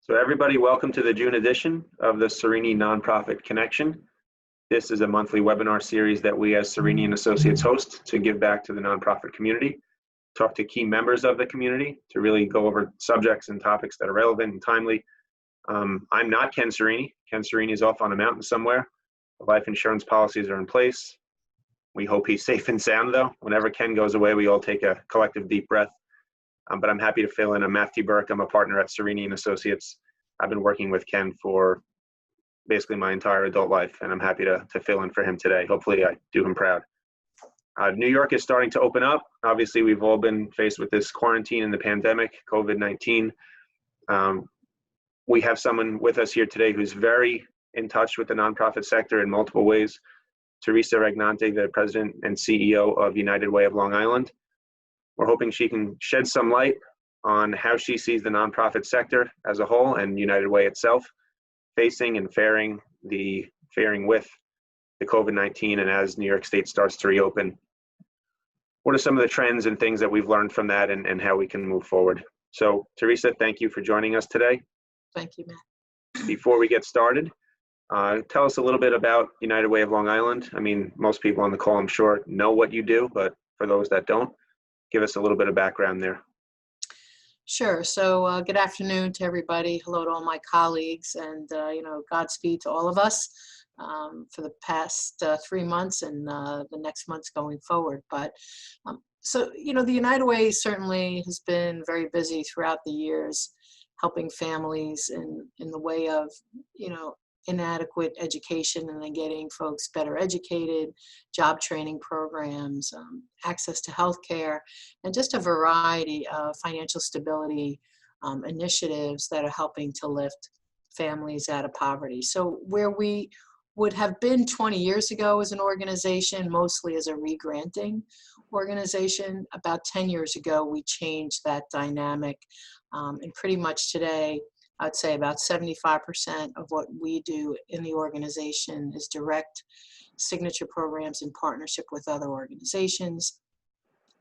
So everybody, welcome to the June edition of the Cerini Nonprofit Connection. This is a monthly webinar series that we as Cerini and Associates host to give back to the nonprofit community, talk to key members of the community to really go over subjects and topics that are relevant and timely. I'm not Ken Cerini. Ken Cerini is off on a mountain somewhere. The life insurance policies are in place. We hope he's safe and sound though. Whenever Ken goes away, we all take a collective deep breath. But I'm happy to fill in. I'm Matthew Burke. I'm a partner at Cerini and Associates. I've been working with Ken for basically my entire adult life, and I'm happy to fill in for him today. Hopefully I do him proud. New York is starting to open up. Obviously, we've all been faced with this quarantine and the pandemic, COVID-19. We have someone with us here today who's very in touch with the nonprofit sector in multiple ways. Theresa, the president and CEO of United Way of Long Island. We're hoping she can shed some light on how she sees the nonprofit sector as a whole and United Way itself facing and faring with the COVID-19 and as New York State starts to reopen. What are some of the trends and things that we've learned from that and how we can move forward? So Theresa, thank you for joining us today. Thank you, Matt. Before we get started, tell us a little bit about United Way of Long Island. I mean, most people on the call, I'm sure, know what you do, but for those that don't, give us a little bit of background there. Sure. So good afternoon to everybody. Hello to all my colleagues, and Godspeed to all of us for the past 3 months and the next months going forward. But the United Way certainly has been very busy throughout the years, helping families in the way of inadequate education and then getting folks better educated, job training programs, access to healthcare, and just a variety of financial stability initiatives that are helping to lift families out of poverty. So where we would have been 20 years ago as an organization, mostly as a re-granting organization, about 10 years ago, we changed that dynamic. And pretty much today, I'd say about 75% of what we do in the organization is direct signature programs in partnership with other organizations,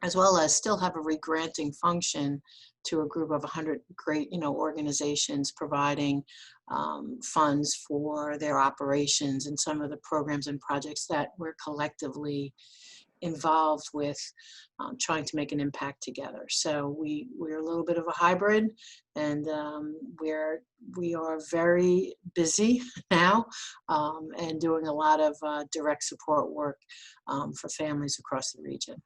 as well as still have a re-granting function to a group of 100 great, organizations providing funds for their operations and some of the programs and projects that we're collectively involved with trying to make an impact together. So we're a little bit of a hybrid, and we are very busy now and doing a lot of direct support work for families across the region.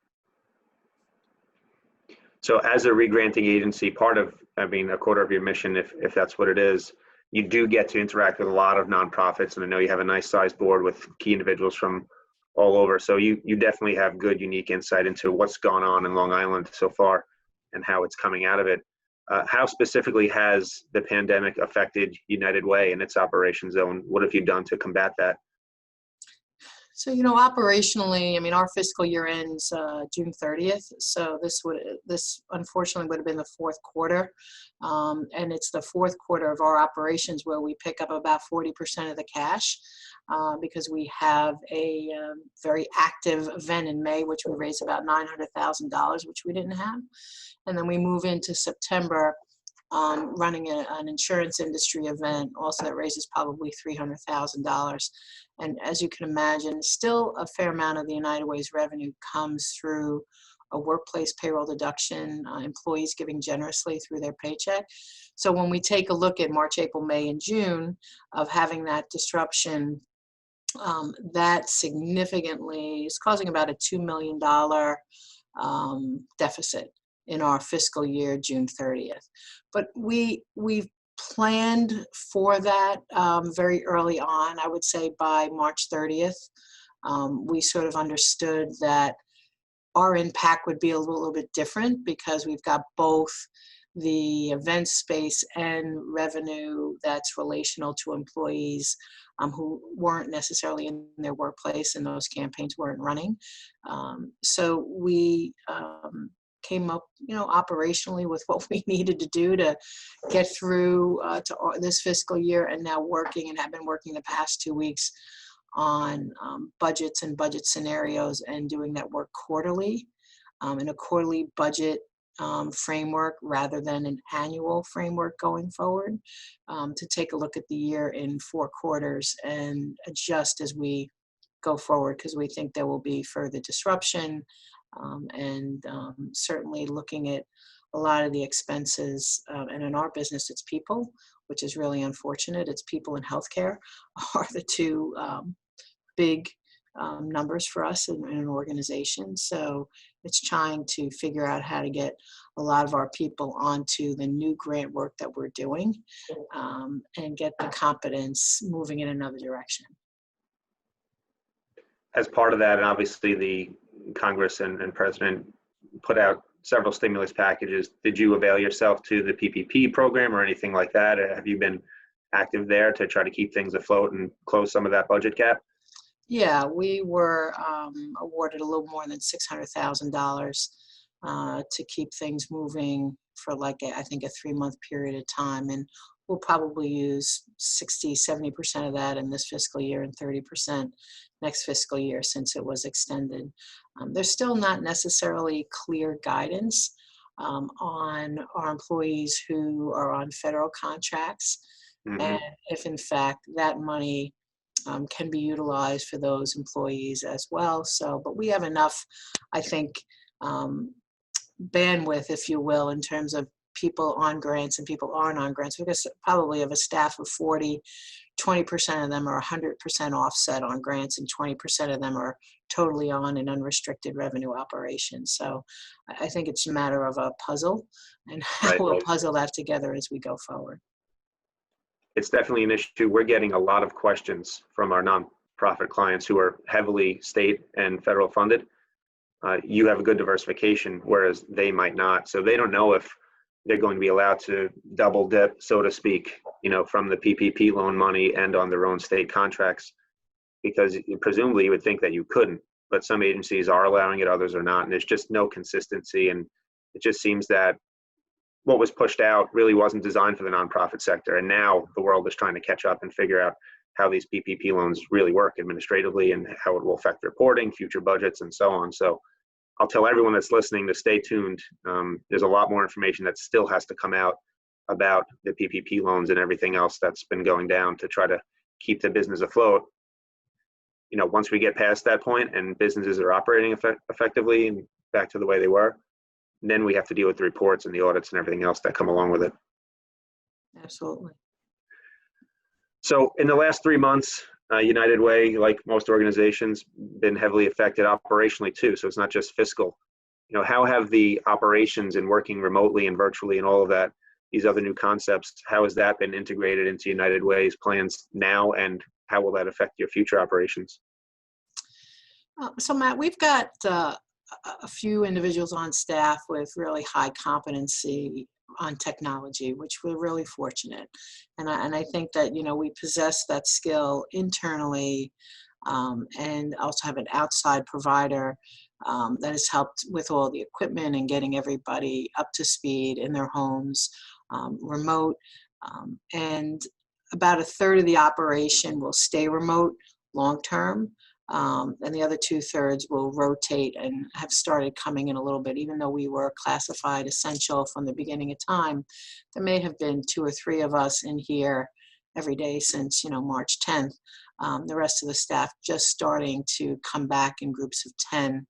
So as a re-granting agency, a quarter of your mission, if that's what it is, you do get to interact with a lot of nonprofits, and I know you have a nice sized board with key individuals from all over. So you definitely have good, unique insight into what's gone on in Long Island so far and how it's coming out of it. How specifically has the pandemic affected United Way and its operations zone? What have you done to combat that? So, operationally, our fiscal year ends June 30th. So this unfortunately would have been the fourth quarter. And it's the fourth quarter of our operations where we pick up about 40% of the cash because we have a very active event in May, which we raised about $900,000, which we didn't have. And then we move into September running an insurance industry event also that raises probably $300,000. And as you can imagine, still a fair amount of the United Way's revenue comes through a workplace payroll deduction, employees giving generously through their paycheck. So when we take a look at March, April, May, and June of having that disruption, that significantly is causing about a $2 million deficit in our fiscal year, June 30th. But we've planned for that very early on. I would say by March 30th, we sort of understood that our impact would be a little bit different because we've got both the event space and revenue that's relational to employees who weren't necessarily in their workplace and those campaigns weren't running. So we came up, operationally with what we needed to do to get through to this fiscal year, and now working and have been working the past 2 weeks on budgets and budget scenarios and doing that work quarterly. And a quarterly budget framework rather than an annual framework going forward, to take a look at the year in 4 quarters and adjust as we go forward, because we think there will be further disruption, and certainly looking at a lot of the expenses, and in our business it's people, which is really unfortunate. It's people in healthcare are the two big numbers for us in an organization. So it's trying to figure out how to get a lot of our people onto the new grant work that we're doing, and get the competence moving in another direction. As part of that, and obviously the Congress and President put out several stimulus packages, did you avail yourself to the PPP program or anything like that? Have you been active there to try to keep things afloat and close some of that budget gap? Yeah, we were awarded a little more than $600,000 to keep things moving for I think a 3-month period of time. And we'll probably use 60–70% of that in this fiscal year and 30% next fiscal year, since it was extended. There's still not necessarily clear guidance on our employees who are on federal contracts, and if in fact that money can be utilized for those employees as well. So, but we have enough, I think, bandwidth, if you will, in terms of people on grants and people aren't on grants. Because probably of a staff of 40, 20% of them are 100% offset on grants, and 20% of them are totally on an unrestricted revenue operation. So I think it's a matter of a puzzle, and how we'll puzzle that together as we go forward. It's definitely an issue. We're getting a lot of questions from our nonprofit clients who are heavily state and federal funded. You have a good diversification, whereas they might not. So they don't know if they're going to be allowed to double dip, so to speak, from the PPP loan money and on their own state contracts, because presumably you would think that you couldn't, but some agencies are allowing it, others are not. And there's just no consistency. And it just seems that what was pushed out really wasn't designed for the nonprofit sector. And now the world is trying to catch up and figure out how these PPP loans really work administratively and how it will affect reporting, future budgets, and so on. So I'll tell everyone that's listening to stay tuned. There's a lot more information that still has to come out about the PPP loans and everything else that's been going down to try to keep the business afloat. Once we get past that point and businesses are operating effectively and back to the way they were, then we have to deal with the reports and the audits and everything else that come along with it. Absolutely. So in the last 3 months, United Way, like most organizations, been heavily affected operationally too. So it's not just fiscal. How have the operations and working remotely and virtually and all of that, these other new concepts, how has that been integrated into United Way's plans now, and how will that affect your future operations? So Matt, we've got a few individuals on staff with really high competency on technology, which we're really fortunate. And I think that, we possess that skill internally, and also have an outside provider that has helped with all the equipment and getting everybody up to speed in their homes, remote. And about a third of the operation will stay remote long term. And the other 2/3 will rotate and have started coming in a little bit. Even though we were classified essential from the beginning of time, there may have been 2 or 3 of us in here every day since March 10th. The rest of the staff just starting to come back in groups of 10,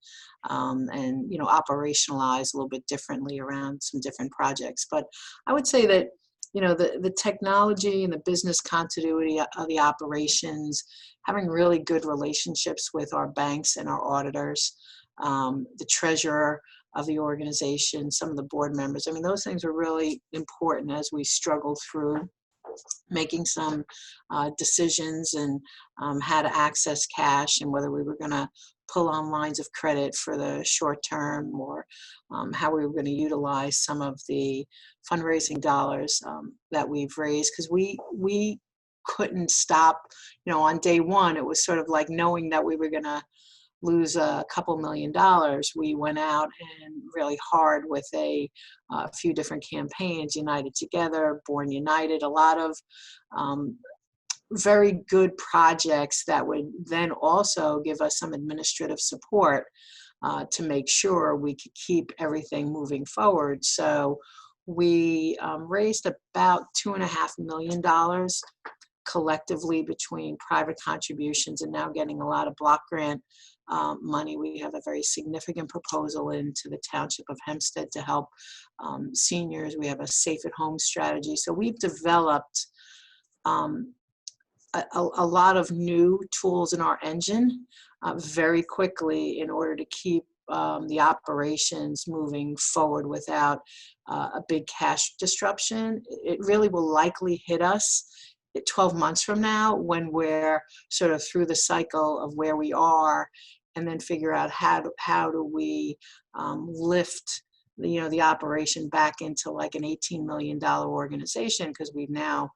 and operationalize a little bit differently around some different projects. But I would say that the technology and the business continuity of the operations, having really good relationships with our banks and our auditors, the treasurer of the organization, some of the board members. I mean, those things are really important as we struggle through making some decisions and how to access cash, and whether we were going to pull on lines of credit for the short term, or how we were going to utilize some of the fundraising dollars that we've raised, because we couldn't stop. On day one, it was sort of like knowing that we were going to lose a couple $1 million. We went out and really hard with a few different campaigns, United Together, Born United, a lot of very good projects that would then also give us some administrative support to make sure we could keep everything moving forward. So we raised about $2.5 million collectively between private contributions and now getting a lot of block grant money. We have a very significant proposal into the Township of Hempstead to help seniors. We have a safe at home strategy. So we've developed a lot of new tools in our engine very quickly in order to keep the operations moving forward without a big cash disruption. It really will likely hit us 12 months from now when we're sort of through the cycle of where we are, and then figure out how do we lift the operation back into like an $18 million organization, because we've now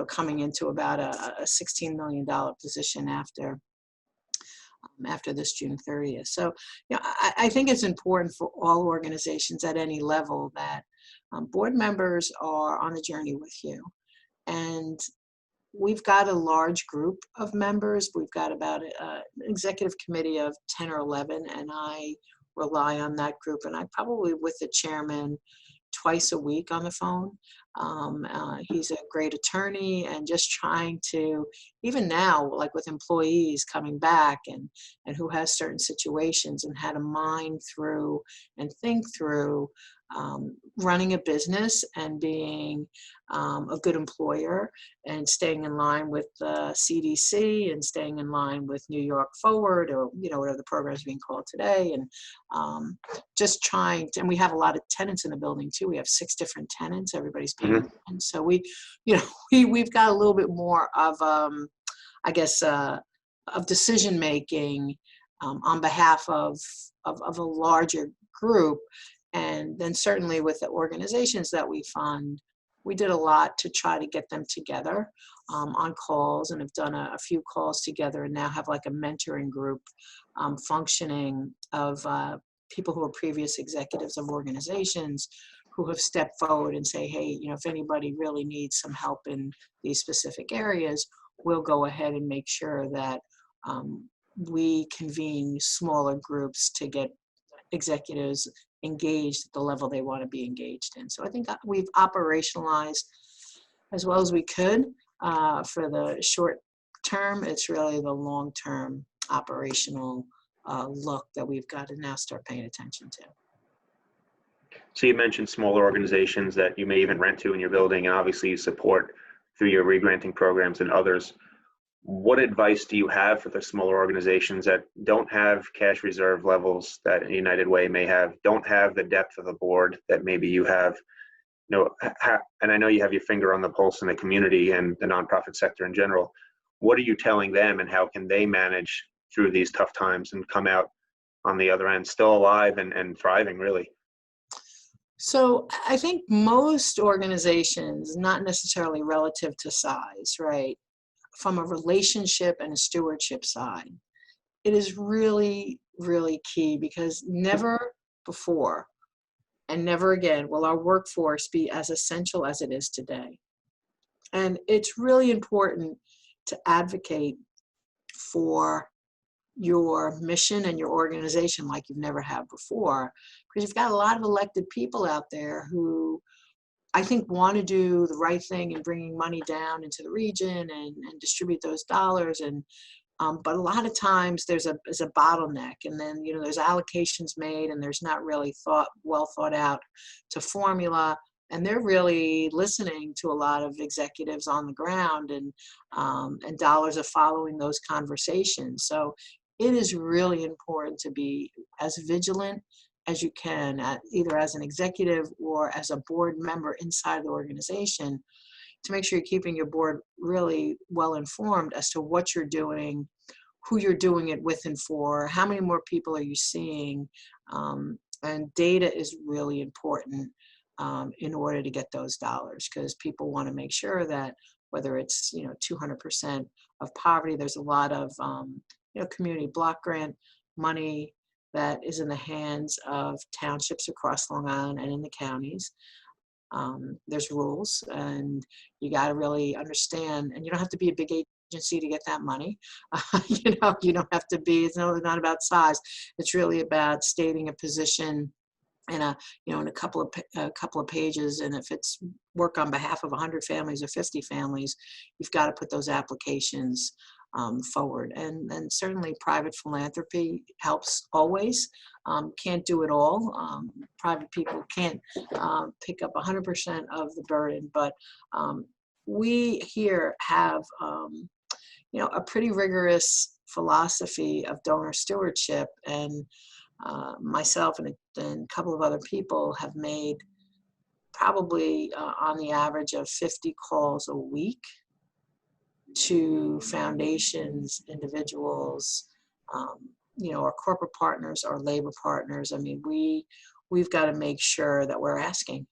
coming into about a $16 million position after this June 30th. So I think it's important for all organizations at any level that board members are on a journey with you. And we've got a large group of members. We've got about an executive committee of 10 or 11, and I rely on that group. And I probably with the chairman twice a week on the phone. He's a great attorney, and just trying to, even now, like with employees coming back and who has certain situations, and how to mind through and think through running a business and being a good employer and staying in line with the CDC and staying in line with New York Forward, or whatever the program is being called today, and just trying to, and we have a lot of tenants in the building too. We have 6 different tenants. Everybody's paying, and so we've got a little bit more of of decision making on behalf of a larger group. And then certainly with the organizations that we fund, we did a lot to try to get them together on calls, and have done a few calls together, and now have like a mentoring group functioning of people who are previous executives of organizations who have stepped forward and say, hey, if anybody really needs some help in these specific areas, we'll go ahead and make sure that we convene smaller groups to get executives engaged at the level they want to be engaged in. So I think we've operationalized as well as we could for the short term. It's really the long-term operational look that we've got to now start paying attention to. So you mentioned smaller organizations that you may even rent to in your building, and obviously you support through your regranting programs and others. What advice do you have for the smaller organizations that don't have cash reserve levels that United Way may have, don't have the depth of the board that maybe you have? And I know you have your finger on the pulse in the community and the nonprofit sector in general. What are you telling them, and how can they manage through these tough times and come out on the other end still alive and thriving, really? So I think most organizations, not necessarily relative to size, right, from a relationship and a stewardship side, it is really, really key, because never before and never again will our workforce be as essential as it is today. And it's really important to advocate for your mission and your organization like you've never had before, because you've got a lot of elected people out there who I think want to do the right thing in bringing money down into the region and distribute those dollars. And but a lot of times there's a bottleneck, and then there's allocations made, and there's not really well thought out to formula. And they're really listening to a lot of executives on the ground, and dollars are following those conversations. So it is really important to be as vigilant as you can, either as an executive or as a board member inside the organization, to make sure you're keeping your board really well informed as to what you're doing, who you're doing it with and for, how many more people are you seeing, and data is really important in order to get those dollars, because people want to make sure that whether it's 200% of poverty, there's a lot of community block grant money that is in the hands of townships across Long Island and in the counties. There's rules, and you got to really understand, and you don't have to be a big agency to get that money. You know, you don't have to be, it's not about size. It's really about stating a position in a, you know, in a couple of pages. And if it's work on behalf of 100 families or 50 families, you've got to put those applications forward. And certainly private philanthropy helps always. Can't do it all. Private people can't pick up 100% of the burden, but we here have, you know, a pretty rigorous philosophy of donor stewardship, and myself and a couple of other people have made probably on the average of 50 calls a week to foundations, individuals, you know, our corporate partners, our labor partners. I mean, we've got to make sure that we're asking,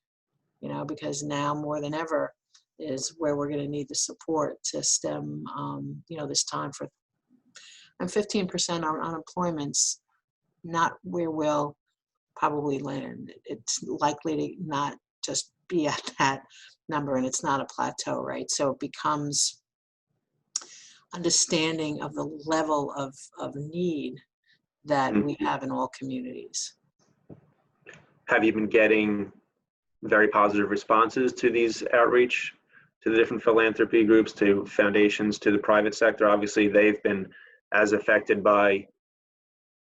you know, because now more than ever is where we're going to need the support to stem, you know, this time for, and 15% on unemployment's not where we'll probably land. It's likely to not just be at that number, and it's not a plateau, right? So it becomes understanding of the level of need that we have in all communities. Have you been getting very positive responses to these outreach to the different philanthropy groups, to foundations, to the private sector? Obviously, they've been as affected by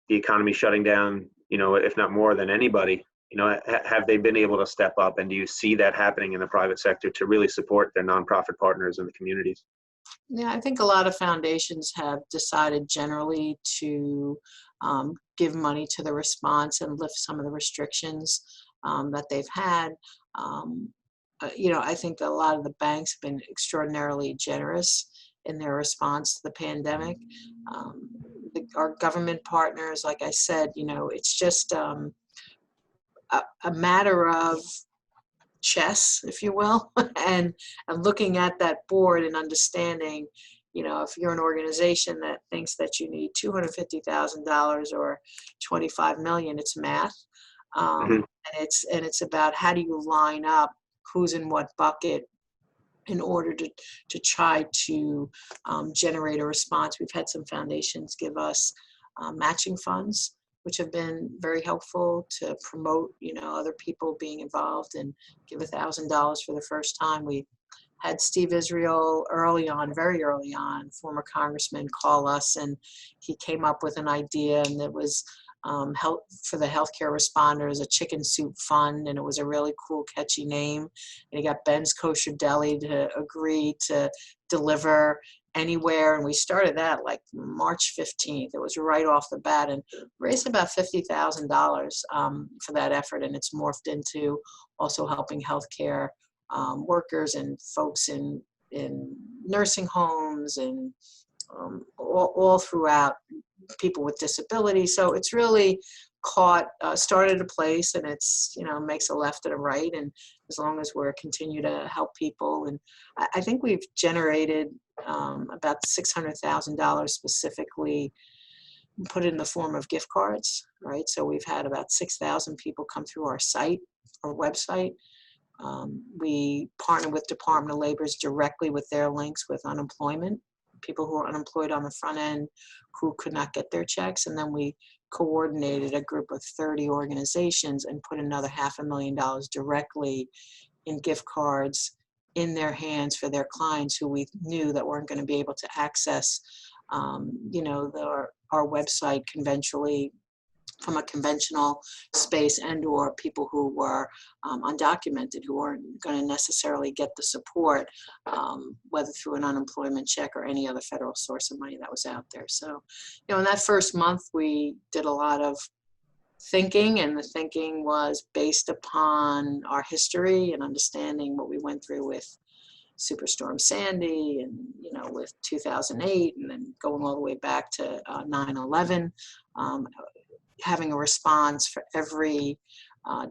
the economy shutting down, you know, if not more than anybody. You know, have they been able to step up, and do you see that happening in the private sector to really support their nonprofit partners in the communities? Yeah, I think a lot of foundations have decided generally to give money to the response and lift some of the restrictions that they've had. You know, I think that a lot of the banks have been extraordinarily generous in their response to the pandemic. Our government partners, like I said, you know, it's just a matter of chess, if you will, and looking at that board and understanding, you know, if you're an organization that thinks that you need $250,000 or 25 million, it's math. And it's about how do you line up who's in what bucket in order to try to generate a response. We've had some foundations give us matching funds, which have been very helpful to promote, you know, other people being involved, and give $1,000 for the first time. We had Steve Israel early on, very early on, former congressman, call us, and he came up with an idea, and it was help for the healthcare responders, a chicken soup fund, and it was a really cool, catchy name. And he got Ben's Kosher Deli to agree to deliver anywhere, and we started that like March 15th. It was right off the bat, and raised about $50,000 for that effort, and it's morphed into also helping healthcare workers and folks in nursing homes and all throughout, people with disabilities. So it's really started a place, and it's, you know, makes a left and a right, and as long as we're continue to help people. And I think we've generated about $600,000 specifically put in the form of gift cards, right? So we've had about 6,000 people come through our site, our website. We partner with Department of Labor's directly with their links with unemployment, people who are unemployed on the front end who could not get their checks. And then we coordinated a group of 30 organizations and put another $500,000 directly in gift cards in their hands for their clients who we knew that weren't going to be able to access, you know, our website conventionally, from a conventional space, and or people who were undocumented, who weren't going to necessarily get the support, whether through an unemployment check or any other federal source of money that was out there. So, you know, in that first month, we did a lot of thinking, and the thinking was based upon our history and understanding what we went through with Superstorm Sandy, and, you know, with 2008, and then going all the way back to 9/11. Having a response for every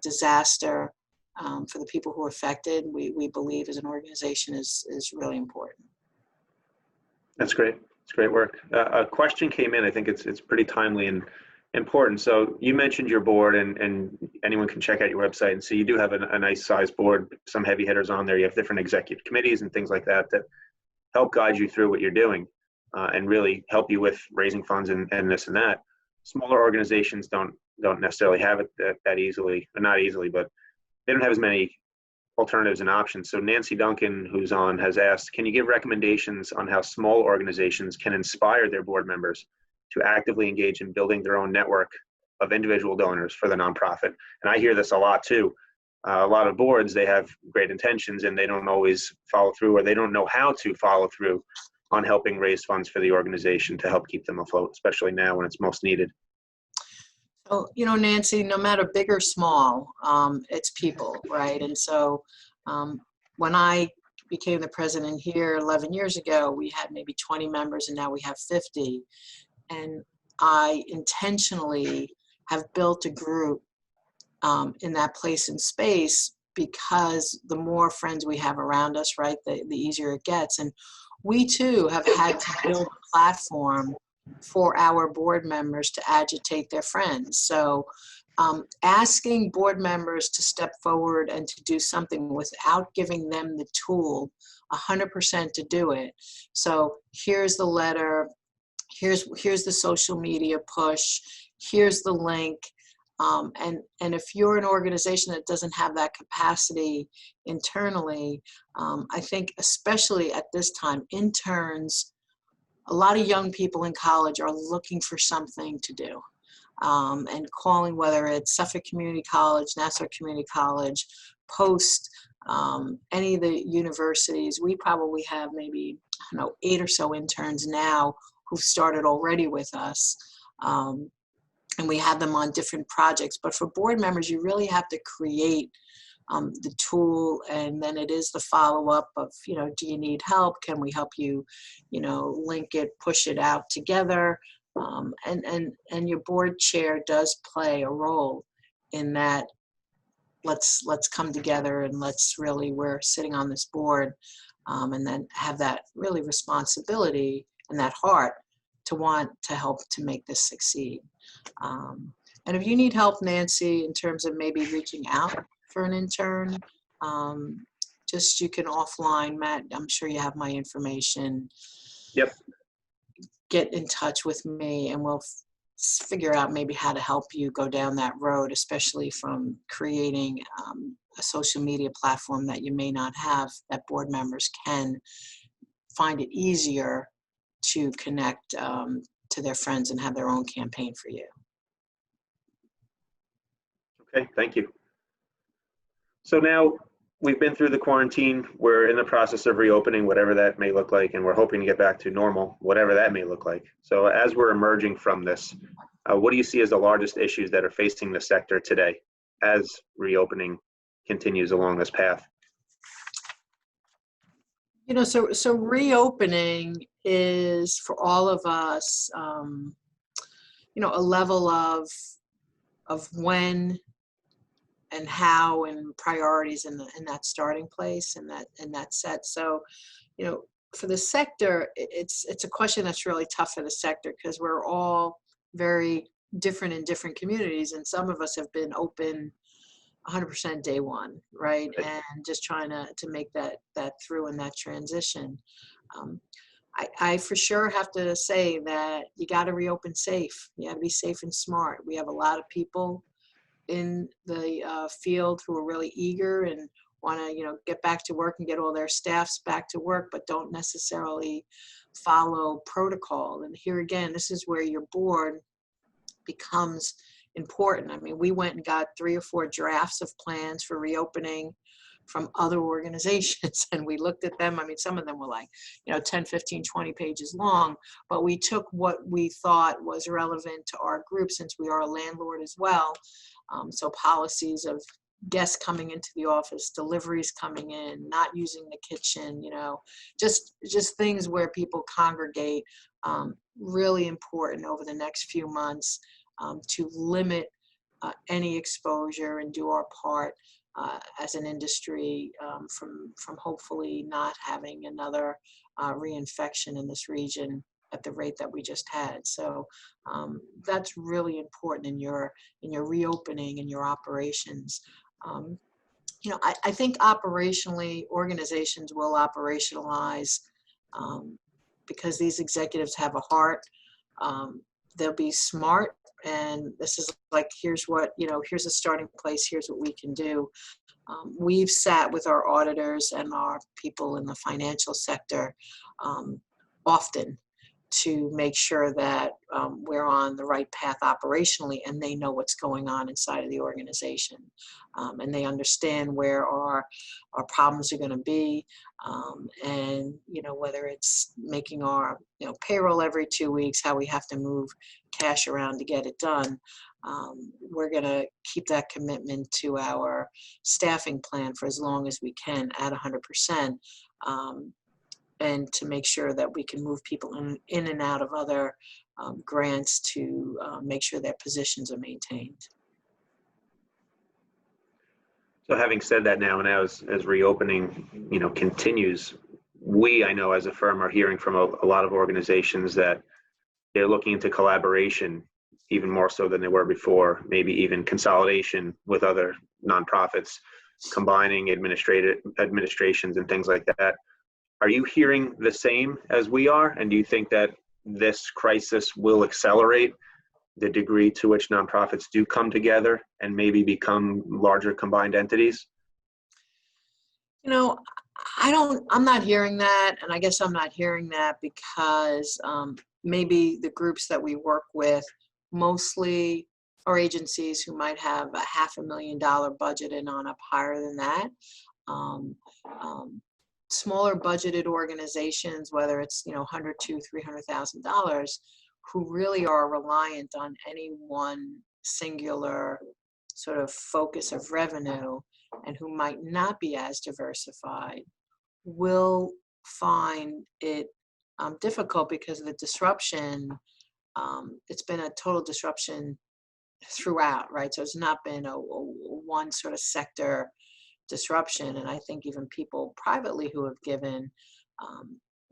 disaster for the people who are affected, we believe as an organization is really important. That's great. It's great work. A question came in. I think it's pretty timely and important. So you mentioned your board, and anyone can check out your website and see you do have a nice sized board, some heavy hitters on there. You have different executive committees and things like that that help guide you through what you're doing. and really help you with raising funds and this and that. Smaller organizations don't necessarily have it that easily, or not easily, but they don't have as many alternatives and options. So Nancy Duncan, who's on, has asked, can you give recommendations on how small organizations can inspire their board members to actively engage in building their own network of individual donors for the nonprofit? And I hear this a lot too. A lot of boards, they have great intentions and they don't always follow through, or they don't know how to follow through on helping raise funds for the organization to help keep them afloat, especially now when it's most needed. So, Nancy, no matter big or small, it's people, right? And so when I became the president here 11 years ago, we had maybe 20 members and now we have 50. And I intentionally have built a group in that place and space, because the more friends we have around us, right, the easier it gets. And we too have had to build a platform for our board members to agitate their friends. So asking board members to step forward and to do something without giving them the tool 100% to do it. So here's the letter, here's the social media push, here's the link. And if you're an organization that doesn't have that capacity internally, I think especially at this time, interns, a lot of young people in college are looking for something to do, and calling, whether it's Suffolk Community College, Nassau Community College, Post, any of the universities. We probably have maybe, 8 or so interns now who've started already with us. And we have them on different projects. But for board members, you really have to create the tool, and then it is the follow-up of, do you need help? Can we help you, link it, push it out together? And your board chair does play a role in that. Let's come together and we're sitting on this board, and then have that really responsibility and that heart to want to help to make this succeed. And if you need help, Nancy, in terms of maybe reaching out for an intern, you can offline, Matt, I'm sure you have my information. Yep. Get in touch with me and we'll figure out maybe how to help you go down that road, especially from creating a social media platform that you may not have, that board members can find it easier to connect to their friends and have their own campaign for you. Okay, thank you. So now we've been through the quarantine. We're in the process of reopening, whatever that may look like, and we're hoping to get back to normal, whatever that may look like. So as we're emerging from this, what do you see as the largest issues that are facing the sector today as reopening continues along this path? So reopening is for all of us, a level of when and how and priorities in that starting place and that set. So, for the sector, it's a question that's really tough for the sector because we're all very different in different communities, and some of us have been open 100% day one, right? And just trying to make that through in that transition. I for sure have to say that you got to reopen safe. You got to be safe and smart. We have a lot of people in the field who are really eager and want to, get back to work and get all their staffs back to work, but don't necessarily follow protocol. And here again, this is where your board becomes important. I mean, we went and got 3 or 4 drafts of plans for reopening from other organizations, and we looked at them. I mean, some of them were like, 10, 15, 20 pages long, but we took what we thought was relevant to our group since we are a landlord as well. So policies of guests coming into the office, deliveries coming in, not using the kitchen, just things where people congregate, really important over the next few months to limit any exposure and do our part as an industry from hopefully not having another reinfection in this region at the rate that we just had. So that's really important in your reopening and your operations. I think operationally, organizations will operationalize because these executives have a heart, they'll be smart. And this is like, here's what, here's a starting place. Here's what we can do. We've sat with our auditors and our people in the financial sector often to make sure that we're on the right path operationally, and they know what's going on inside of the organization, and they understand where our problems are going to be, and whether it's making our payroll every 2 weeks, how we have to move cash around to get it done. We're going to keep that commitment to our staffing plan for as long as we can at 100%. And to make sure that we can move people in and out of other grants to make sure their positions are maintained. So having said that now, and as reopening, continues, I know as a firm are hearing from a lot of organizations that they're looking into collaboration even more so than they were before, maybe even consolidation with other nonprofits, combining administrations and things like that. Are you hearing the same as we are? And do you think that this crisis will accelerate the degree to which nonprofits do come together and maybe become larger combined entities? I'm not hearing that. And I guess I'm not hearing that because maybe the groups that we work with mostly are agencies who might have a $500,000 budget and on up higher than that. Smaller budgeted organizations, whether it's $100,000 to $300,000, who really are reliant on any one singular sort of focus of revenue, and who might not be as diversified, will find it difficult because of the disruption. It's been a total disruption throughout, right? So it's not been a one sort of sector disruption. And I think even people privately who have given,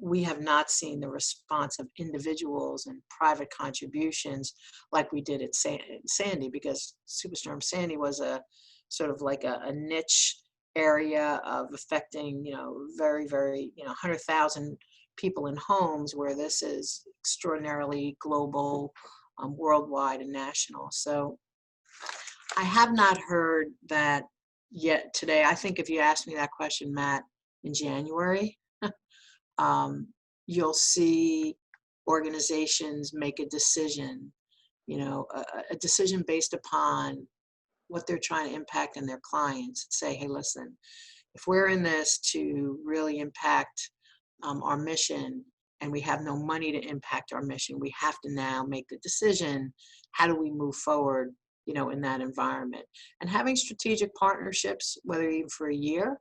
we have not seen the response of individuals and private contributions like we did at Sandy, because Superstorm Sandy was a sort of like a niche area of affecting, very, very, 100,000 people in homes, where this is extraordinarily global, worldwide and national. So I have not heard that yet today. I think if you asked me that question, Matt, in January, you'll see organizations make a decision, a decision based upon what they're trying to impact in their clients. Say, hey, listen, if we're in this to really impact our mission, and we have no money to impact our mission, we have to now make the decision, how do we move forward in that environment? And having strategic partnerships, whether even for a year,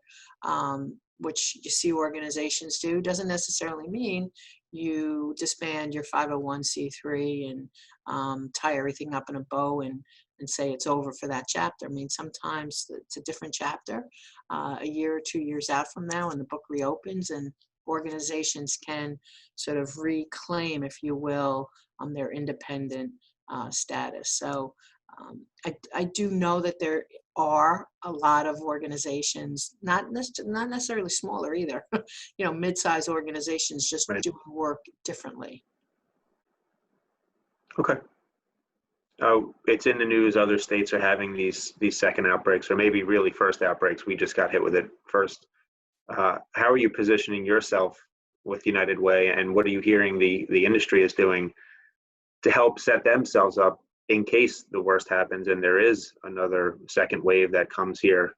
which you see organizations do, doesn't necessarily mean you disband your 501c3 and tie everything up in a bow and say it's over for that chapter. I mean, sometimes it's a different chapter, a year or 2 years out from now, and the book reopens, and organizations can sort of reclaim, if you will, their independent status. So I do know that there are a lot of organizations, not necessarily smaller either, mid-sized organizations just right. doing work differently. Okay. It's in the news. Other states are having these second outbreaks, or maybe really first outbreaks. We just got hit with it first. How are you positioning yourself with United Way, and what are you hearing the industry is doing to help set themselves up in case the worst happens and there is another second wave that comes here,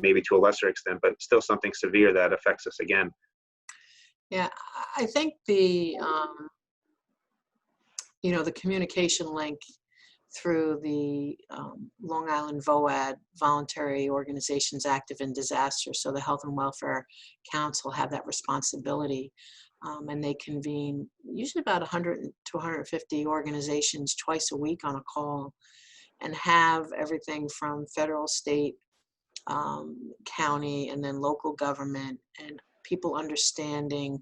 maybe to a lesser extent, but still something severe that affects us again? Yeah, I think the communication link through the Long Island VOAD, Voluntary Organizations Active in Disaster. So the Health and Welfare Council have that responsibility. And they convene usually about 100 to 150 organizations twice a week on a call, and have everything from federal, state, county, and then local government, and people understanding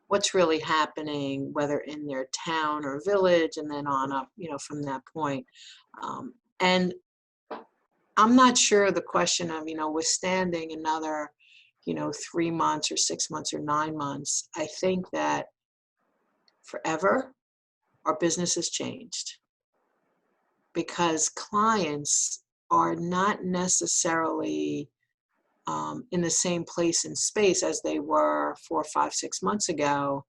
what's really happening, whether in their town or village, and then on up, from that point. And I'm not sure the question of, withstanding another 3 months or 6 months or 9 months. I think that forever, our business has changed, because clients are not necessarily in the same place and space as they were 4, 5, 6 months ago.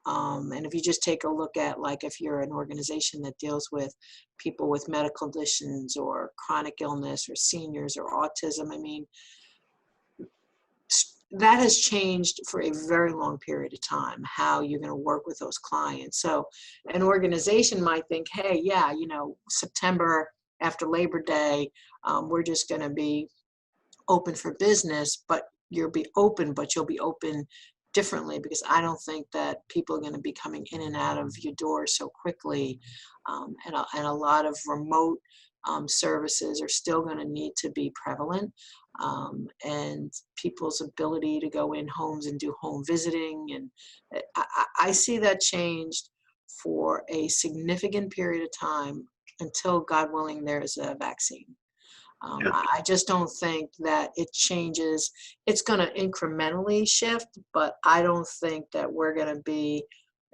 And if you just take a look at, like, if you're an organization that deals with people with medical conditions or chronic illness or seniors or autism, I mean, that has changed for a very long period of time, how you're going to work with those clients. So an organization might think, hey, yeah, September after Labor Day, we're just going to be open for business, but you'll be open differently, because I don't think that people are going to be coming in and out of your door so quickly. And a lot of remote services are still going to need to be prevalent. And people's ability to go in homes and do home visiting. And I see that changed for a significant period of time until, God willing, there's a vaccine. I just don't think that it changes. It's going to incrementally shift, but I don't think that we're going to be,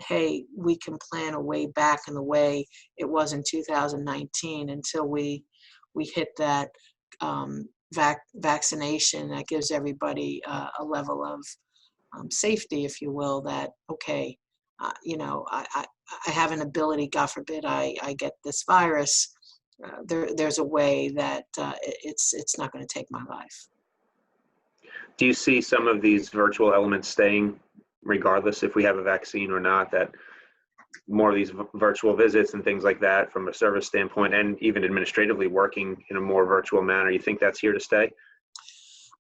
hey, we can plan a way back in the way it was in 2019 until we hit that vaccination that gives everybody a level of safety, if you will, that, okay, I have an ability, God forbid I get this virus. There's a way that it's not going to take my life. Do you see some of these virtual elements staying regardless if we have a vaccine or not, that more of these virtual visits and things like that from a service standpoint, and even administratively working in a more virtual manner, you think that's here to stay?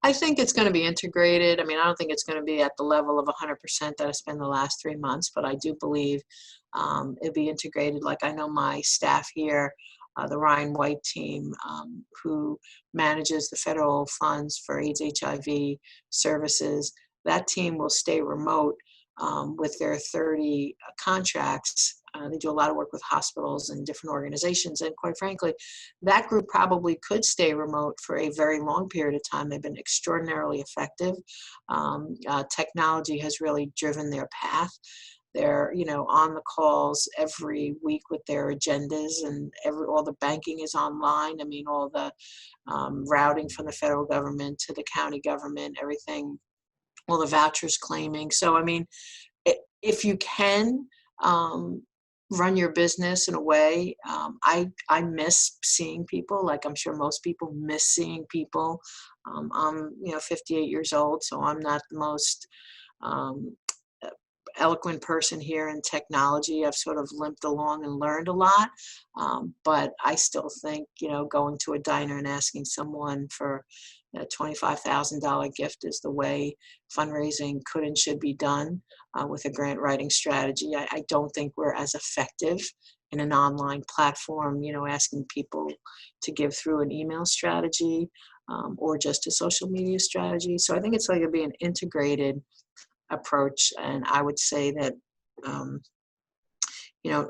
I think it's going to be integrated. I mean, I don't think it's going to be at the level of 100% that I spent the last 3 months, but I do believe it'll be integrated. Like, I know my staff here, the Ryan White team, who manages the federal funds for AIDS, HIV services, that team will stay remote with their 30 contracts. They do a lot of work with hospitals and different organizations. And quite frankly, that group probably could stay remote for a very long period of time. They've been extraordinarily effective. Technology has really driven their path. They're, on the calls every week with their agendas, and all the banking is online. I mean, all the routing from the federal government to the county government, everything, all the vouchers claiming. So, I mean, if you can run your business in a way, I miss seeing people. Like, I'm sure most people miss seeing people. I'm 58 years old, so I'm not the most eloquent person here in technology. I've sort of limped along and learned a lot, but I still think, going to a diner and asking someone for a $25,000 gift is the way fundraising could and should be done with a grant writing strategy. I don't think we're as effective in an online platform, asking people to give through an email strategy or just a social media strategy. So I think it's going to be an integrated approach. And I would say that,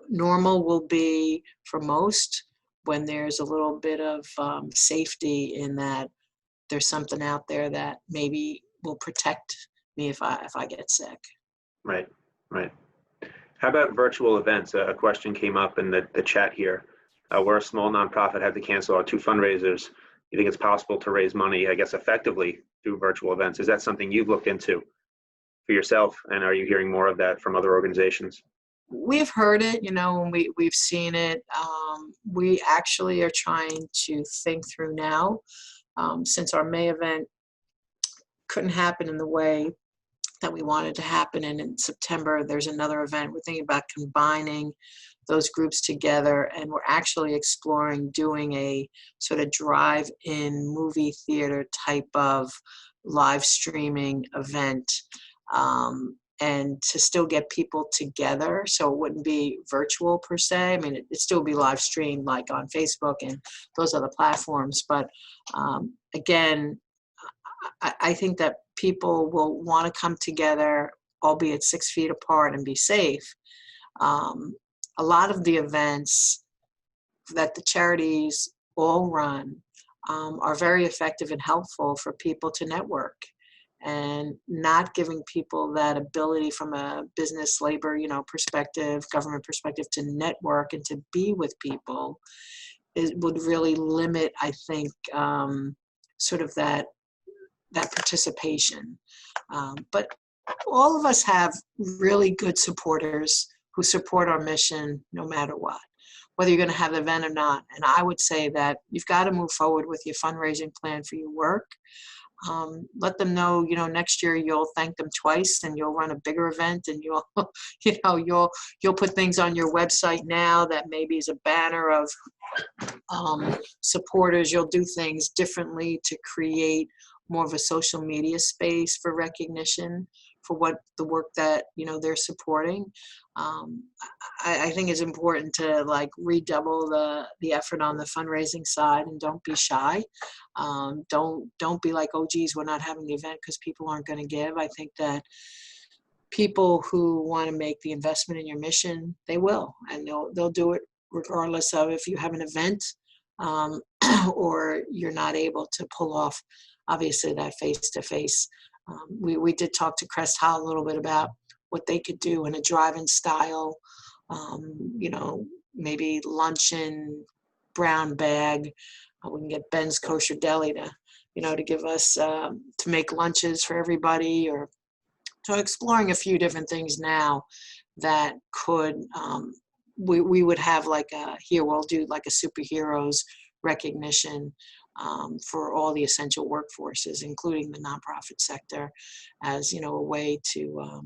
normal will be for most when there's a little bit of safety in that there's something out there that maybe will protect me if I get sick. Right. How about virtual events? A question came up in the chat here. We're a small nonprofit, had to cancel our 2 fundraisers. You think it's possible to raise money, I guess, effectively through virtual events? Is that something you've looked into for yourself, and are you hearing more of that from other organizations? We've heard it, and we've seen it. We actually are trying to think through now, since our May event couldn't happen in the way that we wanted to happen, and in September there's another event. We're thinking about combining those groups together, and we're actually exploring doing a sort of drive-in movie theater type of live streaming event, and to still get people together. So it wouldn't be virtual per se. I mean, it'd still be live streamed like on Facebook and those other platforms. But again, I think that people will want to come together, albeit 6 feet apart, and be safe. A lot of the events that the charities all run are very effective and helpful for people to network. and not giving people that ability from a business, labor, perspective, government perspective, to network and to be with people, it would really limit, I think, sort of that participation. But all of us have really good supporters who support our mission no matter what, whether you're going to have an event or not. And I would say that you've got to move forward with your fundraising plan for your work. Let them know, next year you'll thank them twice, and you'll run a bigger event, and you'll, you'll put things on your website now that maybe is a banner of supporters. You'll do things differently to create more of a social media space for recognition for what the work that they're supporting. I think it's important to redouble the effort on the fundraising side, and don't be shy. Don't be like, oh geez, we're not having the event because people aren't going to give. I think that people who want to make the investment in your mission, they will, and they'll do it regardless of if you have an event or you're not able to pull off, obviously, that face-to-face. We did talk to Crest Hall a little bit about what they could do in a drive-in style, maybe luncheon, brown bag. We can get Ben's Kosher Deli to give us, to make lunches for everybody, or so exploring a few different things now that could, we would have we'll do like a superheroes recognition for all the essential workforces, including the nonprofit sector, as a way to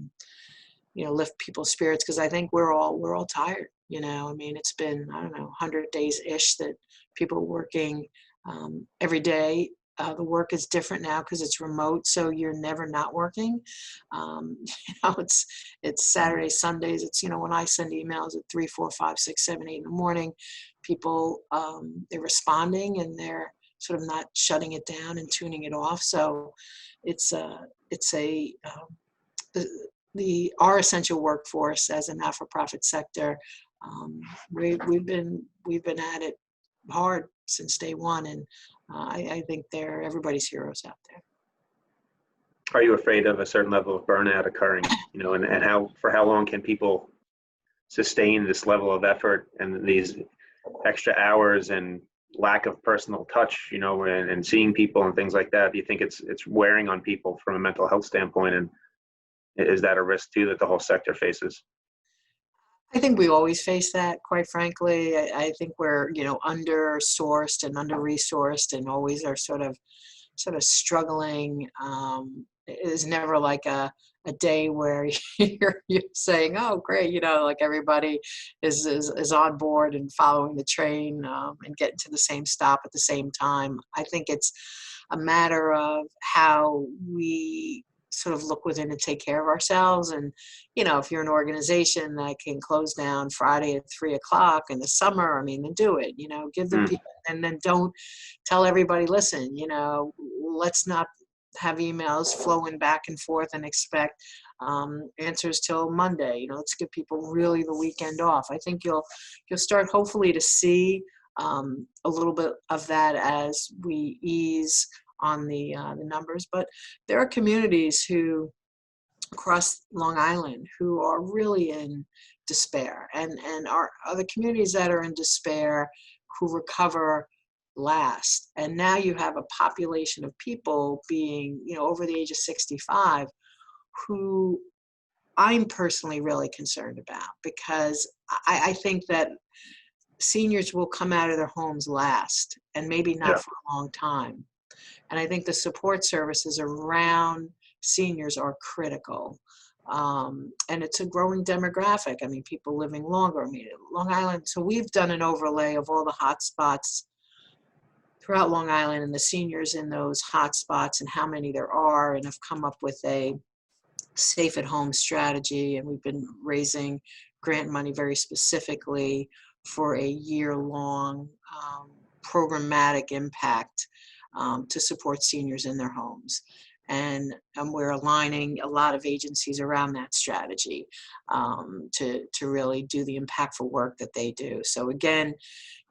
lift people's spirits, because I think we're all tired. It's been, I don't know, 100 days ish that people are working every day. The work is different now because it's remote, so you're never not working. It's Saturdays, Sundays. It's when I send emails at 3, 4, 5, 6, 7, 8 in the morning, people they're responding, and they're sort of not shutting it down and tuning it off. So our essential workforce as a not-for-profit sector, we've been at it hard since day one, and I think they're everybody's heroes out there. Are you afraid of a certain level of burnout occurring? And for how long can people sustain this level of effort and these extra hours and lack of personal touch, and seeing people and things like that? Do you think it's wearing on people from a mental health standpoint, and is that a risk too that the whole sector faces? I think we always face that, quite frankly. I think we're, under-sourced and under-resourced, and always are sort of struggling. It is never like a day where you're saying, oh, great, everybody is on board and following the train and getting to the same stop at the same time. I think it's a matter of how we sort of look within and take care of ourselves. And, if you're an organization that can close down Friday at 3:00 in the summer, then do it, give them people, and then don't tell everybody, listen, let's not have emails flowing back and forth and expect answers till Monday. Let's give people really the weekend off. I think you'll start hopefully to see a little bit of that as we ease on the numbers. But there are communities who across Long Island who are really in despair, and are other communities that are in despair who recover last. And now you have a population of people being, over the age of 65, who I'm personally really concerned about, because I think that seniors will come out of their homes last, and maybe not for a long time. And I think the support services around seniors are critical. And it's a growing demographic. People living longer. Long Island, so we've done an overlay of all the hot spots throughout Long Island and the seniors in those hot spots and how many there are, and have come up with a safe at home strategy. And we've been raising grant money very specifically for a year-long programmatic impact to support seniors in their homes. and we're aligning a lot of agencies around that strategy to really do the impactful work that they do. So again,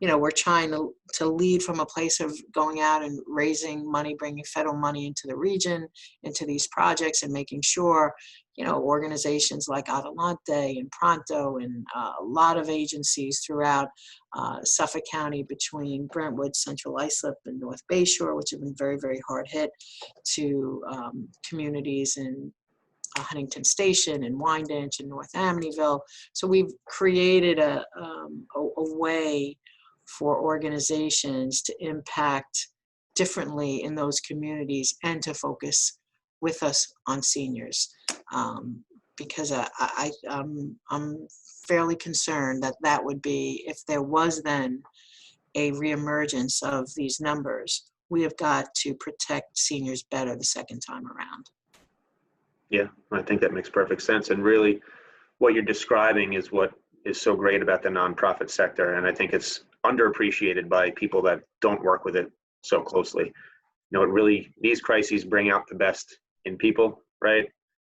we're trying to lead from a place of going out and raising money, bringing federal money into the region, into these projects, and making sure, organizations like Voluntary and Pronto and a lot of agencies throughout Suffolk County between Brentwood, Central Islip, and North Bayshore, which have been very, very hard hit, to communities in Huntington Station and Wyandanch and North Amityville. So we've created a way for organizations to impact differently in those communities and to focus with us on seniors. Because I'm fairly concerned that would be, if there was then a reemergence of these numbers, we have got to protect seniors better the second time around. Yeah, I think that makes perfect sense. And really, what you're describing is what is so great about the nonprofit sector. And I think it's underappreciated by people that don't work with it so closely. It really, these crises bring out the best in people, right?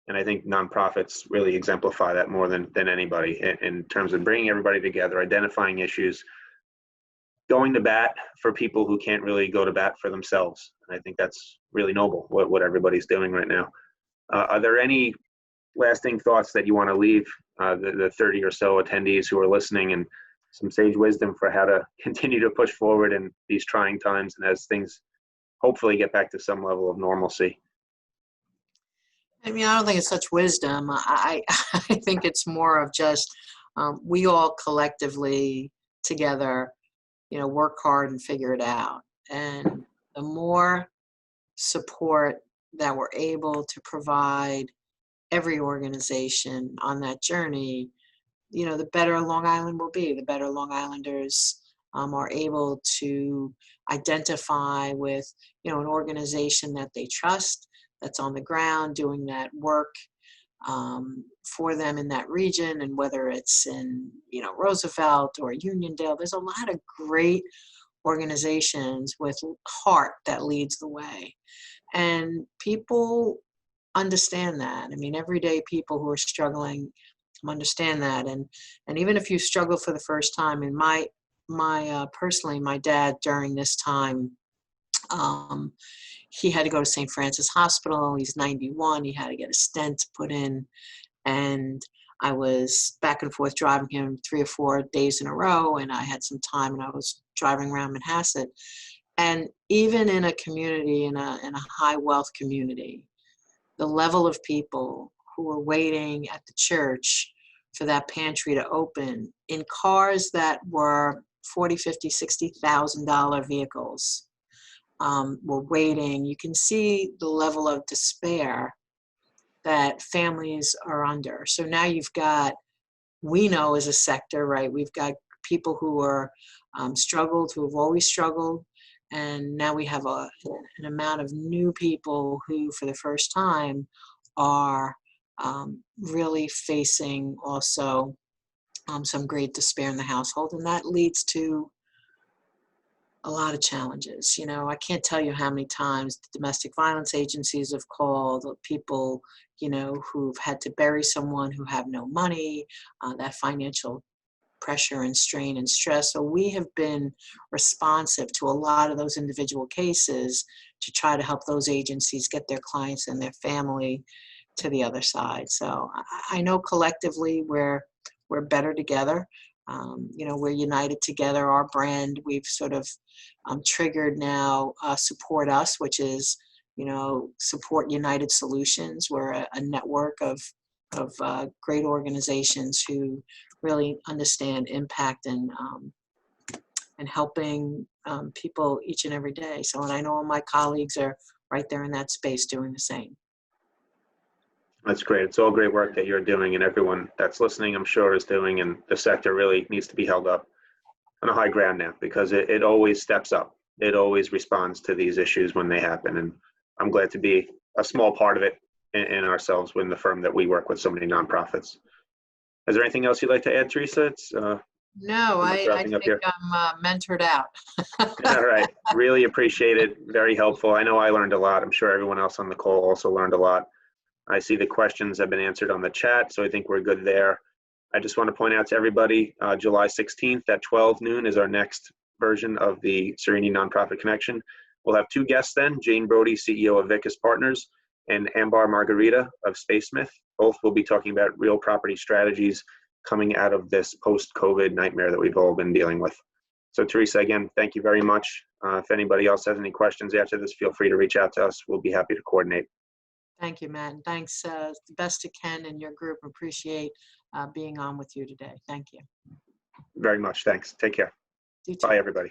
And I think nonprofits really exemplify that more than anybody in terms of bringing everybody together, identifying issues, going to bat for people who can't really go to bat for themselves. And I think that's really noble, what everybody's doing right now. Are there any lasting thoughts that you want to leave the 30 or so attendees who are listening, and some sage wisdom for how to continue to push forward in these trying times and as things hopefully get back to some level of normalcy? I mean, I don't think it's such wisdom. I think it's more of just we all collectively together, work hard and figure it out. And the more support that we're able to provide every organization on that journey, the better Long Island will be. The better Long Islanders are able to identify with, an organization that they trust, that's on the ground doing that work for them in that region. And whether it's in, Roosevelt or Uniondale, there's a lot of great organizations with heart that leads the way. And people understand that. I mean, everyday people who are struggling understand that. And even if you struggle for the first time, and personally, my dad during this time, he had to go to St. Francis Hospital. He's 91. He had to get a stent put in. And I was back and forth driving him 3 or 4 days in a row. And I had some time, and I was driving around Manhasset. And even in a community, in a high wealth community, the level of people who were waiting at the church for that pantry to open in cars that were $40,000, $50,000, $60,000 vehicles, were waiting. You can see the level of despair that families are under. So now we know as a sector, right, we've got people who are struggled, who have always struggled. And now we have an amount of new people who, for the first time, are really facing also some great despair in the household. And that leads to a lot of challenges. I can't tell you how many times the domestic violence agencies have called, people, who've had to bury someone, who have no money, that financial pressure and strain and stress. So we have been responsive to a lot of those individual cases to try to help those agencies get their clients and their family to the other side. So I know collectively we're better together. We're united together. Our brand, we've sort of triggered now Support Us, which is, Support United Solutions. We're a network of great organizations who really understand impact and helping people each and every day. So, and I know all my colleagues are right there in that space doing the same. That's great. It's all great work that you're doing, and everyone that's listening, I'm sure, is doing, and the sector really needs to be held up on a high ground now, because it always steps up. It always responds to these issues when they happen, and I'm glad to be a small part of it in ourselves in the firm that we work with so many nonprofits. Is there anything else you'd like to add, Theresa? It's No, Almost I wrapping up think here. I'm mentored out. All right. Really appreciate it. Very helpful. I know I learned a lot. I'm sure everyone else on the call also learned a lot. I see the questions have been answered on the chat, so I think we're good there. I just want to point out to everybody, July 16th at 12 noon is our next version of the Cerini Nonprofit Connection. We'll have two guests then, Jane Brody, CEO of Vicus Partners, and Ambar Margarita of SpaceSmith. Both will be talking about real property strategies coming out of this post-COVID nightmare that we've all been dealing with. So Theresa, again, thank you very much. If anybody else has any questions after this, feel free to reach out to us. We'll be happy to coordinate. Thank you, Matt. And thanks the best to Ken and your group. Appreciate being on with you today. Thank you. Very much. Thanks. Take care. You too. Bye, everybody.